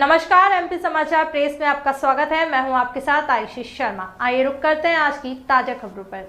नमस्कार, एमपी समाचार प्रेस में आपका स्वागत है। मैं हूं आपके साथ आयुषी शर्मा। आइए रुक करते हैं आज की ताजा खबरों पर।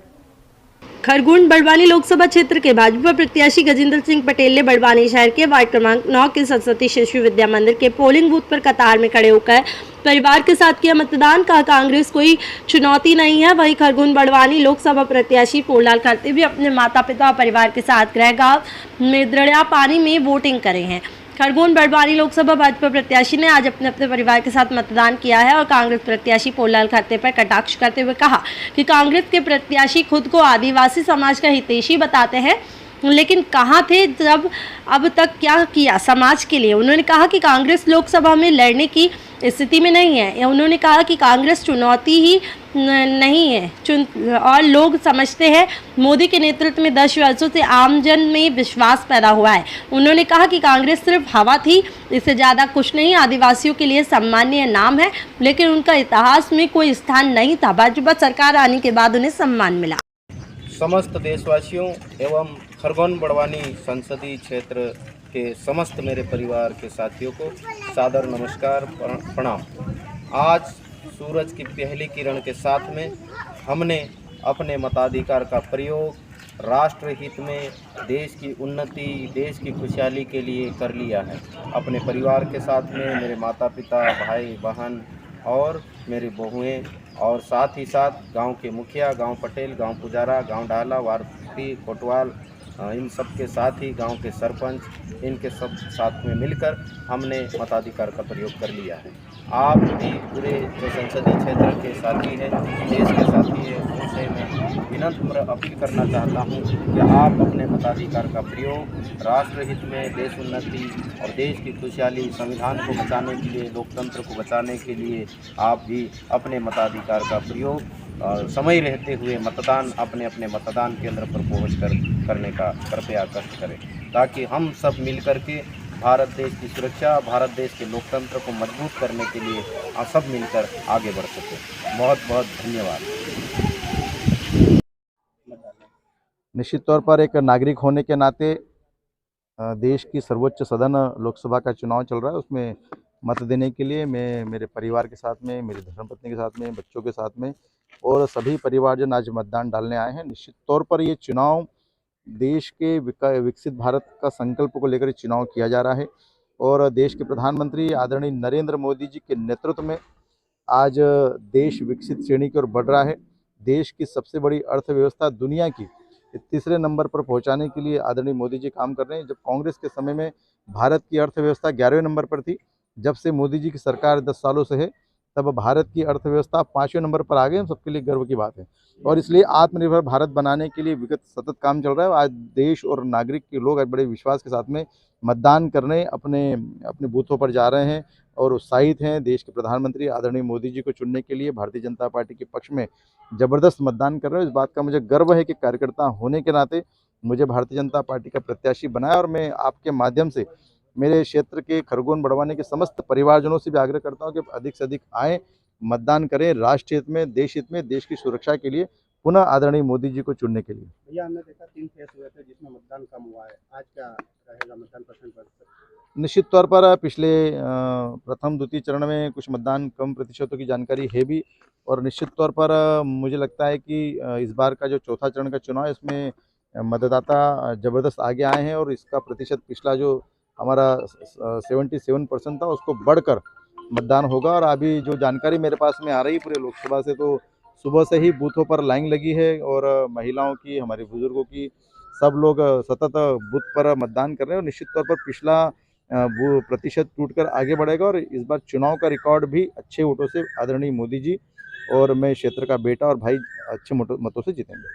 खरगोन बड़वानी लोकसभा क्षेत्र के भाजपा प्रत्याशी गजेंद्र सिंह पटेल ने बड़वानी शहर के वार्ड क्रमांक 9 के सरस्वती शिशु विद्या मंदिर के पोलिंग बूथ पर कतार में खड़े होकर परिवार के साथ किया मतदान। कहा कांग्रेस कोई चुनौती नहीं है। वहीं खरगोन बड़वानी लोकसभा प्रत्याशी फूललाल खरते भी अपने माता पिता और परिवार के साथ गृह गांव में दरिया पानी में वोटिंग करे हैं। खरगोन बड़वानी लोकसभा भाजपा प्रत्याशी ने आज अपने परिवार के साथ मतदान किया है और कांग्रेस प्रत्याशी फूललाल खरते पर कटाक्ष करते हुए कहा कि कांग्रेस के प्रत्याशी खुद को आदिवासी समाज का हितैषी बताते हैं, लेकिन कहाँ थे जब अब तक क्या किया समाज के लिए। उन्होंने कहा कि कांग्रेस लोकसभा में लड़ने की स्थिति में नहीं है। उन्होंने कहा कि कांग्रेस चुनौती ही नहीं है और लोग समझते हैं मोदी के नेतृत्व में 10 वर्षों से आमजन में विश्वास पैदा हुआ है। उन्होंने कहा कि कांग्रेस सिर्फ हवा थी, इससे ज़्यादा कुछ नहीं। आदिवासियों के लिए सम्मानीय नाम है, लेकिन उनका इतिहास में कोई स्थान नहीं था। भाजपा सरकार आने के बाद उन्हें सम्मान मिला। समस्त देशवासियों एवं खरगोन बड़वानी संसदीय क्षेत्र के समस्त मेरे परिवार के साथियों को सादर नमस्कार प्रणाम। आज सूरज की पहली किरण के साथ में हमने अपने मताधिकार का प्रयोग राष्ट्र हित में, देश की उन्नति, देश की खुशहाली के लिए कर लिया है। अपने परिवार के साथ में मेरे माता पिता, भाई बहन और मेरी बहुएं और साथ ही साथ गांव के मुखिया, गांव पटेल, गांव पुजारा, गांव डाला, वारपी, कोटवाल, इन सब के साथ ही गांव के सरपंच, इनके सब साथ में मिलकर हमने मताधिकार का प्रयोग कर लिया है। आप भी पूरे जो संसदीय क्षेत्र के साथी हैं, देश के साथी हैं, उनसे मैं विनम्र अपील करना चाहता हूं कि आप अपने मताधिकार का प्रयोग राष्ट्र हित में, देश उन्नति और देश की खुशहाली, संविधान को बचाने के लिए, लोकतंत्र को बचाने के लिए आप भी अपने मताधिकार का प्रयोग और समय रहते हुए मतदान अपने अपने मतदान केंद्र पर पहुंचकर करने का कृपया कष्ट करें, ताकि हम सब मिलकर के भारत देश की सुरक्षा, भारत देश के लोकतंत्र को मजबूत करने के लिए हम सब मिलकर आगे बढ़ सकें। बहुत बहुत धन्यवाद। निश्चित तौर पर एक नागरिक होने के नाते देश की सर्वोच्च सदन लोकसभा का चुनाव चल रहा है, उसमें मत देने के लिए मैं मेरे परिवार के साथ में, मेरी धर्मपत्नी के साथ में, बच्चों के साथ में और सभी परिवारजन आज मतदान डालने आए हैं। निश्चित तौर पर ये चुनाव देश के विकसित भारत का संकल्प को लेकर चुनाव किया जा रहा है और देश के प्रधानमंत्री आदरणीय नरेंद्र मोदी जी के नेतृत्व में आज देश विकसित श्रेणी की ओर बढ़ रहा है। देश की सबसे बड़ी अर्थव्यवस्था दुनिया की तीसरे नंबर पर पहुंचाने के लिए आदरणीय मोदी जी काम कर रहे हैं। जब कांग्रेस के समय में भारत की अर्थव्यवस्था 11वें नंबर पर थी, जब से मोदी जी की सरकार 10 सालों से है, तब भारत की अर्थव्यवस्था 5वें नंबर पर आ गई। हम सबके लिए गर्व की बात है और इसलिए आत्मनिर्भर भारत बनाने के लिए विगत सतत काम चल रहा है। आज देश और नागरिक के लोग आज बड़े विश्वास के साथ में मतदान करने अपने अपने बूथों पर जा रहे हैं और उत्साहित हैं। देश के प्रधानमंत्री आदरणीय मोदी जी को चुनने के लिए भारतीय जनता पार्टी के पक्ष में ज़बरदस्त मतदान कर रहे हैं। इस बात का मुझे गर्व है कि कार्यकर्ता होने के नाते मुझे भारतीय जनता पार्टी का प्रत्याशी बनाया और मैं आपके माध्यम से मेरे क्षेत्र के खरगोन बड़वानी के समस्त परिवारजनों से भी आग्रह करता हूं कि अधिक से अधिक आएँ, मतदान करें राष्ट्र हित में, देश हित में, देश की सुरक्षा के लिए, पुनः आदरणीय मोदी जी को चुनने के लिए। भैया, हमने देखा 3 फेस हुए थे जिसमें मतदान कम हुआ है, आज क्या रहेगा मतदान %? निश्चित तौर पर पिछले प्रथम द्वितीय चरण में कुछ मतदान कम प्रतिशतों की जानकारी है भी और निश्चित तौर पर मुझे लगता है कि इस बार का जो चौथा चरण का चुनाव है, इसमें मतदाता ज़बरदस्त आगे आए हैं और इसका प्रतिशत पिछला जो हमारा 77% था उसको बढ़कर मतदान होगा। और अभी जो जानकारी मेरे पास में आ रही है पूरे लोकसभा से, तो सुबह से ही बूथों पर लाइन लगी है और महिलाओं की, हमारे बुजुर्गों की, सब लोग सतत बूथ पर मतदान कर रहे हैं और निश्चित तौर पर पिछला वो प्रतिशत टूटकर आगे बढ़ेगा और इस बार चुनाव का रिकॉर्ड भी अच्छे वोटों से आदरणीय मोदी जी और मैं क्षेत्र का बेटा और भाई अच्छे मतों से जीतेंगे।